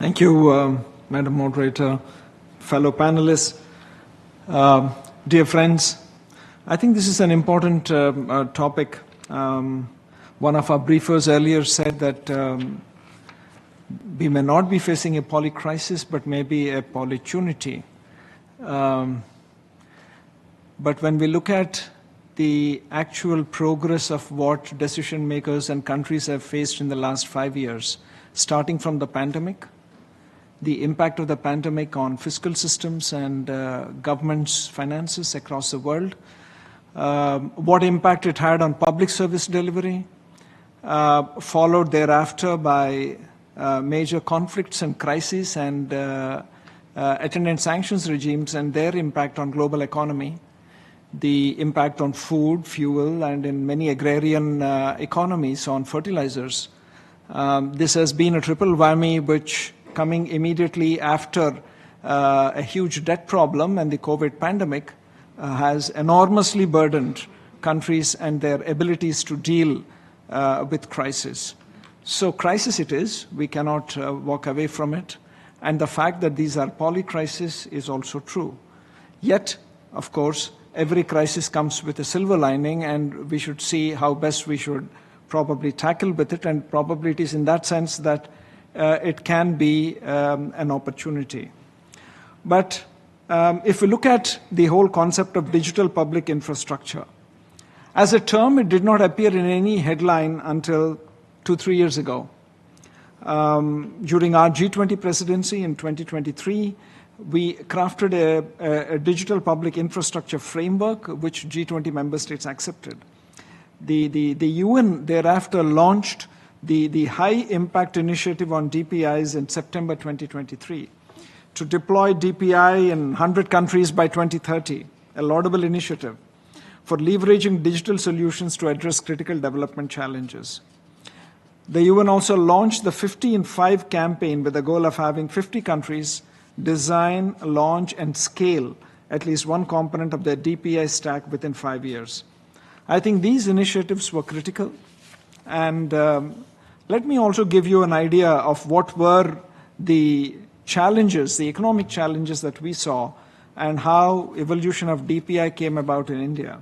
Thank you, Madam Moderator, fellow panelists, dear friends. I think this is an important topic. One of our briefers earlier said that we may not be facing a polycrisis, but maybe a polytunity. But when we look at the actual progress of what decision makers and countries have faced in the last 5 years, starting from the pandemic, the impact of the pandemic on fiscal systems and governments' finances across the world, what impact it had on public service delivery, followed thereafter by major conflicts and crises and attendant sanctions regimes and their impact on global economy, the impact on food, fuel, and in many agrarian economies on fertilizers. This has been a triple whammy which coming immediately after a huge debt problem and the COVID pandemic has enormously burdened countries and their abilities to deal with crisis. So crisis it is, we cannot walk away from it. And the fact that these are polycrises is also true. Yet, of course, every crisis comes with a silver lining, and we should see how best we should probably tackle with it, and probably it is in that sense that it can be an opportunity. But if we look at the whole concept of digital public infrastructure, as a term, it did not appear in any headline until 2-3 years ago. During our G20 presidency in 2023, we crafted a digital public infrastructure framework which G20 member states accepted. The UN thereafter launched the High Impact Initiative on DPIs in September 2023 to deploy DPI in 100 countries by 2030, a laudable initiative for leveraging digital solutions to address critical development challenges. The UN also launched the 50 in 5 campaign with the goal of having 50 countries design, launch, and scale at least one component of their DPI stack within 5 years. I think these initiatives were critical. And let me also give you an idea of what were the challenges, the economic challenges that we saw, and how evolution of DPI came about in India.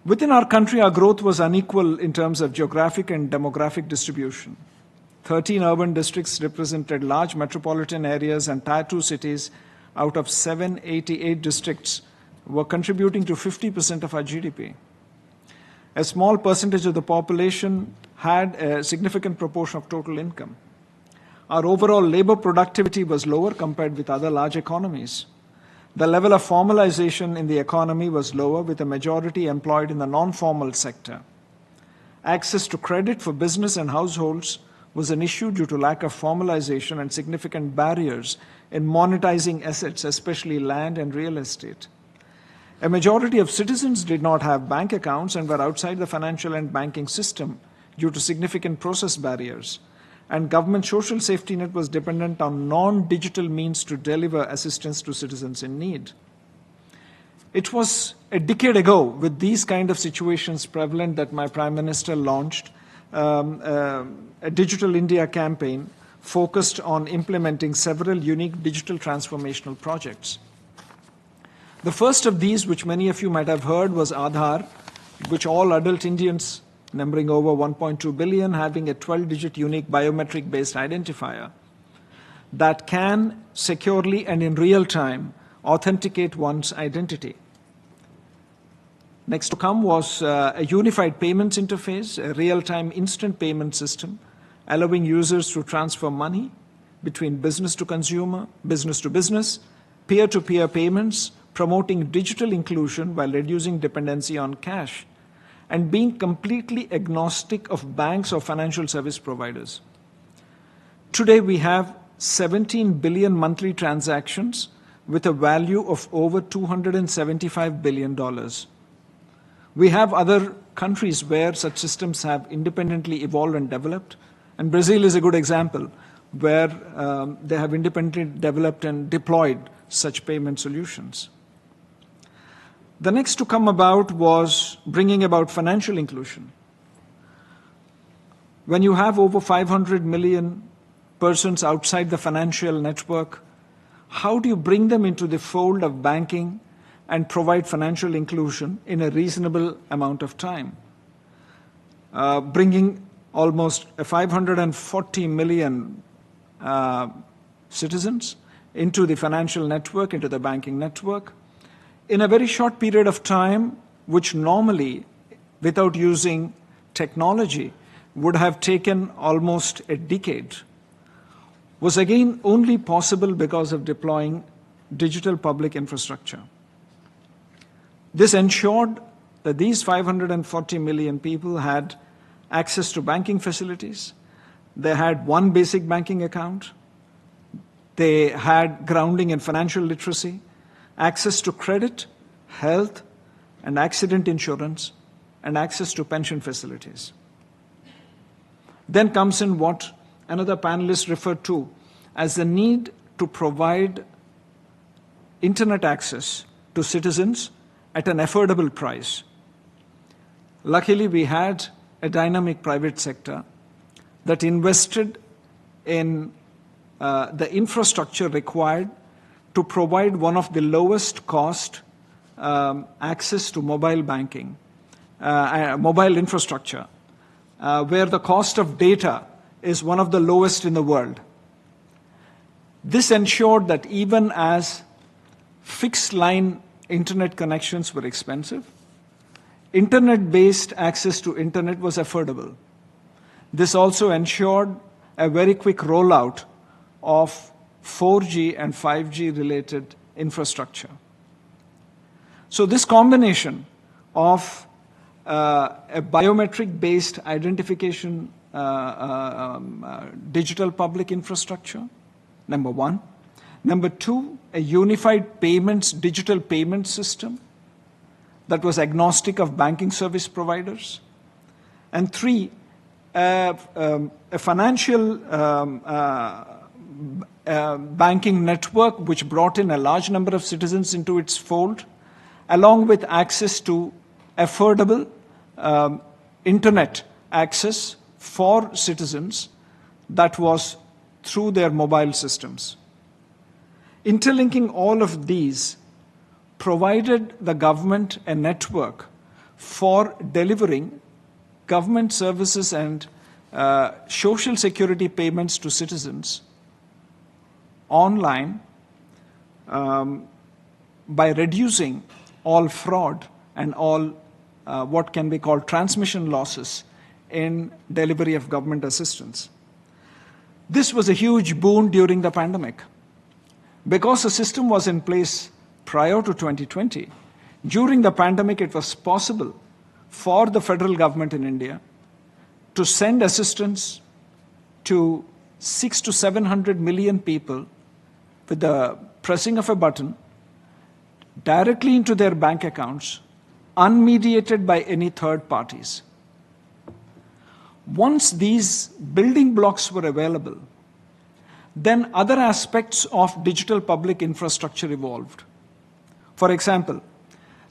Within our country, our growth was unequal in terms of geographic and demographic distribution. 13 urban districts represented large metropolitan areas, and Tier 2 cities out of 788 districts were contributing to 50% of our GDP. A small percentage of the population had a significant proportion of total income. Our overall labor productivity was lower compared with other large economies. The level of formalization in the economy was lower, with a majority employed in the non-formal sector. Access to credit for business and households was an issue due to lack of formalization and significant barriers in monetizing assets, especially land and real estate. A majority of citizens did not have bank accounts and were outside the financial and banking system due to significant process barriers. And government social safety net was dependent on non-digital means to deliver assistance to citizens in need. It was a decade ago, with these kind of situations prevalent, that my Prime Minister launched a Digital India campaign focused on implementing several unique digital transformational projects. The first of these, which many of you might have heard, was Aadhaar, which all adult Indians, numbering over 1.2 billion, having a 12-digit unique biometric-based identifier that can securely and in real time authenticate one's identity. Next to come was a unified payments interface, a real-time instant payment system, allowing users to transfer money between business to consumer, business to business, peer-to-peer payments, promoting digital inclusion while reducing dependency on cash, and being completely agnostic of banks or financial service providers. Today, we have 17 billion monthly transactions with a value of over $275 billion. We have other countries where such systems have independently evolved and developed, and Brazil is a good example where they have independently developed and deployed such payment solutions. The next to come about was bringing about financial inclusion. When you have over 500 million persons outside the financial network? How do you bring them into the fold of banking and provide financial inclusion in a reasonable amount of time? Bringing almost 540 million citizens into the financial network, into the banking network, in a very short period of time, which normally, without using technology, would have taken almost a decade, was again only possible because of deploying digital public infrastructure. This ensured that these 540 million people had access to banking facilities. They had one basic banking account. They had grounding in financial literacy, access to credit, health, and accident insurance, and access to pension facilities. Then comes in what another panelist referred to as the need to provide internet access to citizens at an affordable price. Luckily, we had a dynamic private sector that invested in the infrastructure required to provide one of the lowest cost access to mobile banking, mobile infrastructure, where the cost of data is one of the lowest in the world. This ensured that even as fixed line internet connections were expensive, internet-based access to internet was affordable. This also ensured a very quick rollout of 4G and 5G related infrastructure. So this combination of a biometric-based identification digital public infrastructure, number one. Number two, a unified payments, digital payment system that was agnostic of banking service providers. And three, a financial banking network which brought in a large number of citizens into its fold, along with access to affordable internet access for citizens that was through their mobile systems. Interlinking all of these provided the government a network for delivering government services and social security payments to citizens online by reducing all fraud and all what can be called transmission losses in delivery of government assistance. This was a huge boon during the pandemic. Because the system was in place prior to 2020, during the pandemic it was possible for the federal government in India to send assistance to 600 to 700 million people with the pressing of a button directly into their bank accounts, unmediated by any third parties. Once these building blocks were available, then other aspects of digital public infrastructure evolved. For example,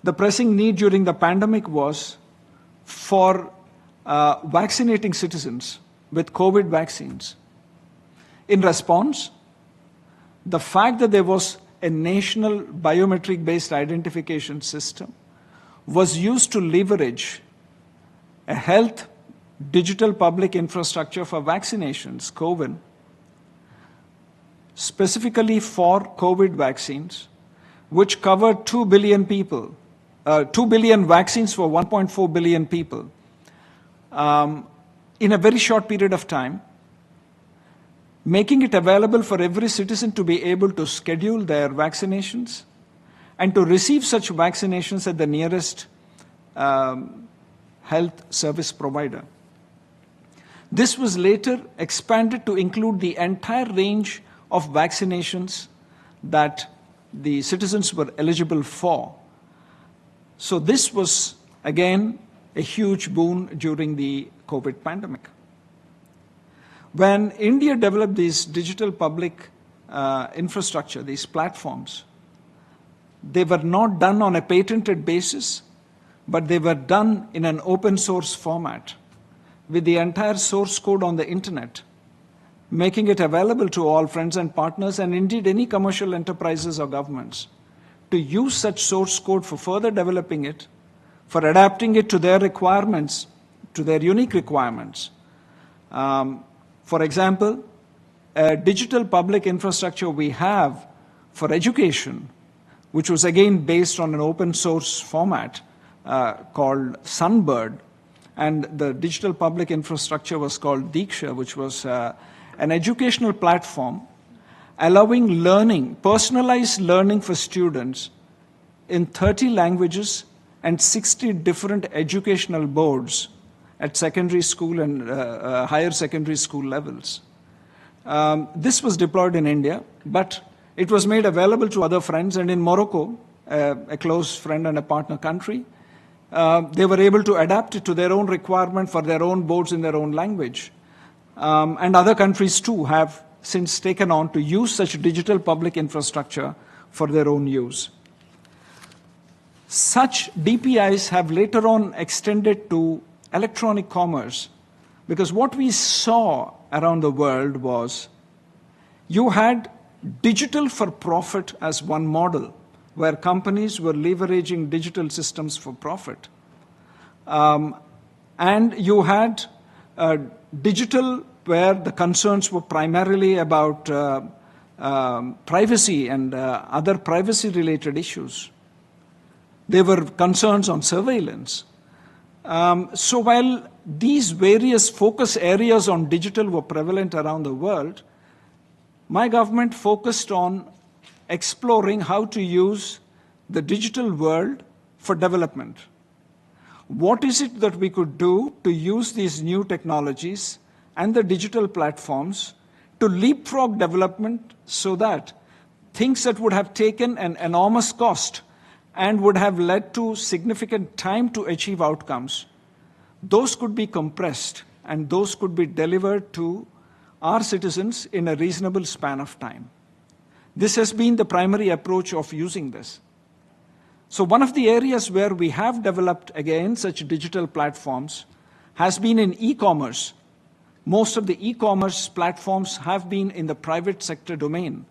the pressing need during the pandemic was for vaccinating citizens with COVID vaccines. In response, the fact that there was a national biometric-based identification system was used to leverage a health digital public infrastructure for vaccinations, COVID, specifically for COVID vaccines, which covered 2 billion people, 2 billion vaccines for 1.4 billion people in a very short period of time, making it available for every citizen to be able to schedule their vaccinations and to receive such vaccinations at the nearest health service provider. This was later expanded to include the entire range of vaccinations that the citizens were eligible for. So this was, again, a huge boon during the COVID pandemic. When India developed these digital public infrastructure, these platforms, they were not done on a patented basis, but they were done in an open source format with the entire source code on the internet making it available to all friends and partners, and indeed any commercial enterprises or governments, to use such source code for further developing it, for adapting it to their requirements, to their unique requirements. For example, a digital public infrastructure we have for education, which was again based on an open source format called Sunbird, and the digital public infrastructure was called Diksha, which was an educational platform allowing learning, personalized learning for students in 30 languages and 60 different educational boards at secondary school and higher secondary school levels. This was deployed in India, but it was made available to other friends, and in Morocco, a close friend and a partner country, they were able to adapt it to their own requirement for their own boards in their own language. And other countries too have since taken on to use such digital public infrastructure for their own use. Such DPIs have later on extended to electronic commerce, because what we saw around the world was you had digital for profit as one model, where companies were leveraging digital systems for profit. And you had digital where the concerns were primarily about privacy and other privacy-related issues. There were concerns on surveillance. So while these various focus areas on digital were prevalent around the world, my government focused on exploring how to use the digital world for development. What is it that we could do to use these new technologies and the digital platforms to leapfrog development so that things that would have taken an enormous cost and would have led to significant time to achieve outcomes, those could be compressed and those could be delivered to our citizens in a reasonable span of time. This has been the primary approach of using this. So one of the areas where we have developed, again, such digital platforms has been in e-commerce. Most of the e-commerce platforms have been in the private sector domain,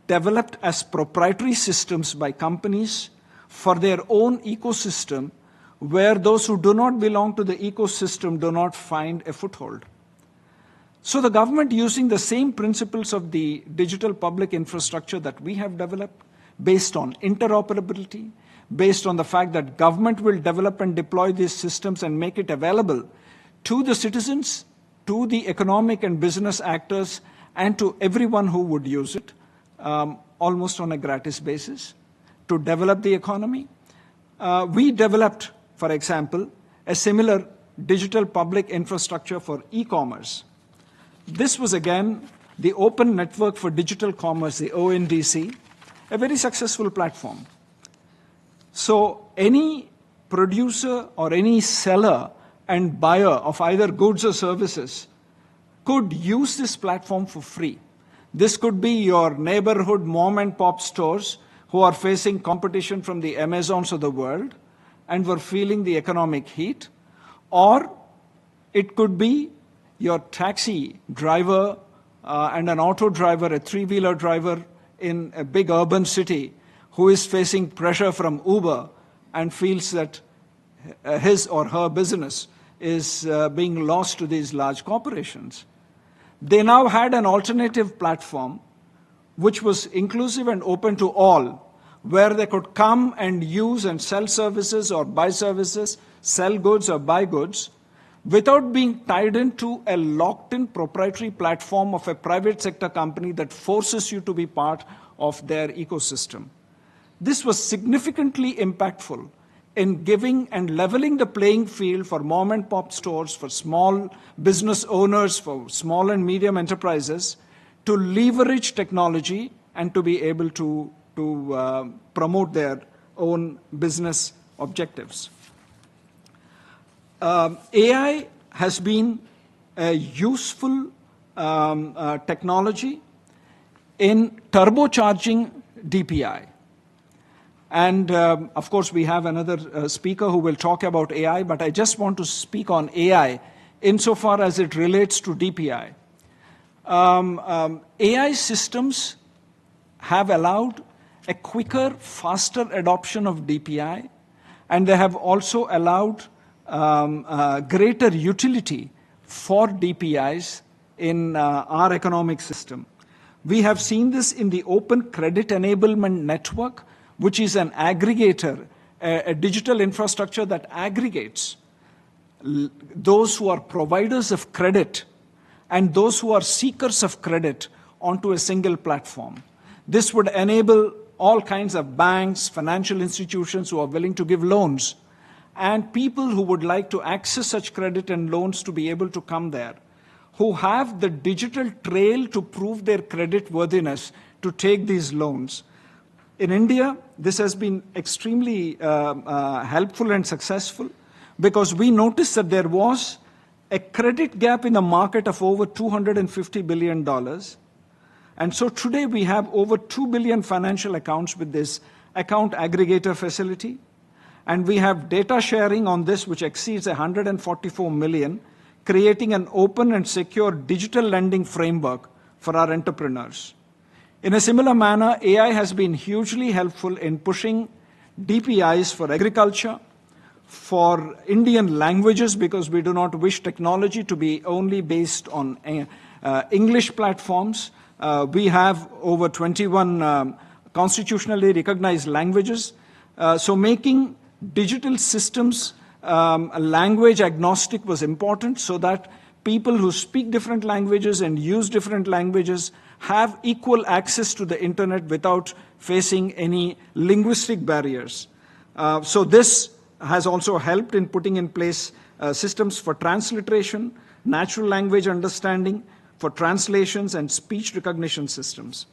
developed as proprietary systems by companies for their own ecosystem, where those who do not belong to the ecosystem do not find a foothold. So the government, using the same principles of the digital public infrastructure that we have developed, based on interoperability, based on the fact that government will develop and deploy these systems and make it available to the citizens, to the economic and business actors, and to everyone who would use it, almost on a gratis basis, to develop the economy. We developed, for example, a similar digital public infrastructure for e-commerce. This was, again, the Open Network for Digital Commerce, the ONDC, a very successful platform. So any producer or any seller and buyer of either goods or services could use this platform for free. This could be your neighborhood mom and pop stores who are facing competition from the Amazons of the world and were feeling the economic heat, or it could be your taxi driver and an auto driver, a three-wheeler driver in a big urban city who is facing pressure from Uber and feels that his or her business is being lost to these large corporations. They now had an alternative platform which was inclusive and open to all, where they could come and use and sell services or buy services, sell goods or buy goods, without being tied into a locked-in proprietary platform of a private sector company that forces you to be part of their ecosystem. This was significantly impactful in giving and leveling the playing field for mom and pop stores, for small business owners, for small and medium enterprises, to leverage technology and to be able to promote their own business objectives. AI has been a useful technology in turbocharging DPI. And of course, we have another speaker who will talk about AI, but I just want to speak on AI insofar as it relates to DPI. AI systems have allowed a quicker, faster adoption of DPI, and they have also allowed greater utility for DPIs in our economic system. We have seen this in the Open Credit Enablement Network, which is an aggregator, a digital infrastructure that aggregates those who are providers of credit and those who are seekers of credit onto a single platform. This would enable all kinds of banks, financial institutions who are willing to give loans, and people who would like to access such credit and loans to be able to come there, who have the digital trail to prove their credit worthiness to take these loans. In India, this has been extremely helpful and successful because we noticed that there was a credit gap in the market of over $250 billion. And so today we have over 2 billion financial accounts with this account aggregator facility. And we have data sharing on this, which exceeds 144 million, creating an open and secure digital lending framework for our entrepreneurs. In a similar manner, AI has been hugely helpful in pushing DPIs for agriculture, for Indian languages, because we do not wish technology to be only based on English platforms. We have over 21 constitutionally recognized languages. So making digital systems language agnostic was important so that people who speak different languages and use different languages have equal access to the internet without facing any linguistic barriers. So this has also helped in putting in place systems for transliteration, natural language understanding, for translations and speech recognition systems.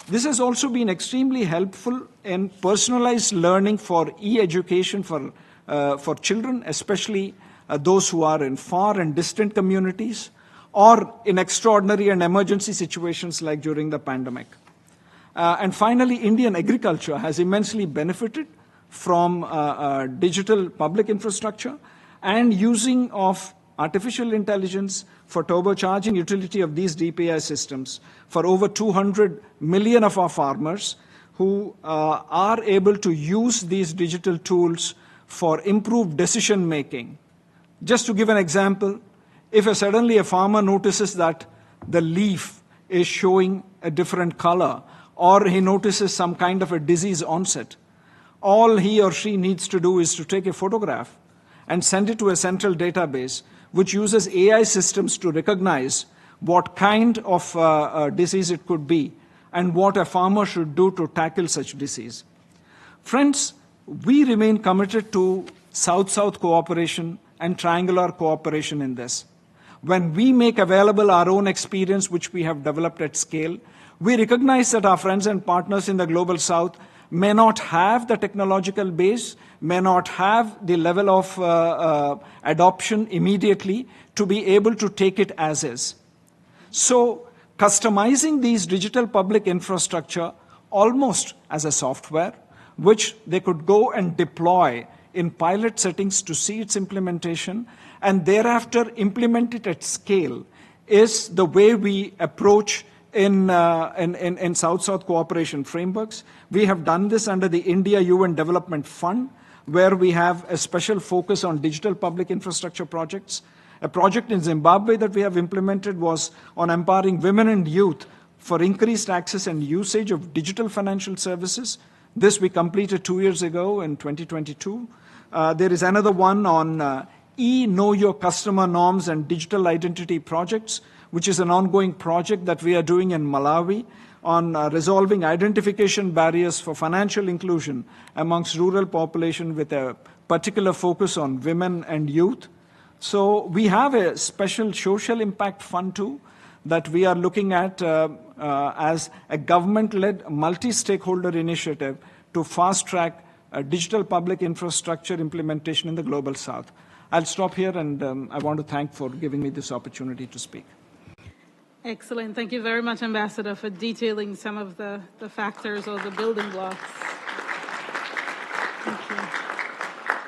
This has also been extremely helpful in personalized learning for e-education for children, especially those who are in far and distant communities, or in extraordinary and emergency situations like during the pandemic. And finally, Indian agriculture has immensely benefited from digital public infrastructure and using of artificial intelligence for turbocharging utility of these DPI systems for over 200 million of our farmers who are able to use these digital tools for improved decision making. Just to give an example, if suddenly a farmer notices that the leaf is showing a different color, or he notices some kind of a disease onset, all he or she needs to do is to take a photograph and send it to a central database which uses AI systems to recognize what kind of disease it could be and what a farmer should do to tackle such disease. Friends, we remain committed to South-South cooperation and triangular cooperation in this. When we make available our own experience, which we have developed at scale, we recognize that our friends and partners in the Global South may not have the technological base, may not have the level of adoption immediately to be able to take it as is. So customizing these digital public infrastructure almost as a software, which they could go and deploy in pilot settings to see its implementation, and thereafter implement it at scale, is the way we approach in South-South cooperation frameworks. We have done this under the India UN Development Fund, where we have a special focus on digital public infrastructure projects. A project in Zimbabwe that we have implemented was on empowering women and youth for increased access and usage of digital financial services. This we completed 2 years ago in 2022. There is another one on Know Your Customer norms and digital identity projects, which is an ongoing project that we are doing in Malawi on resolving identification barriers for financial inclusion amongst rural population with a particular focus on women and youth. So we have a special social impact fund too that we are looking at as a government-led multi-stakeholder initiative to fast-track digital public infrastructure implementation in the Global South. I'll stop here, and I want to thank for giving me this opportunity to speak. Excellent. Thank you very much, Ambassador, for detailing some of the factors or the building blocks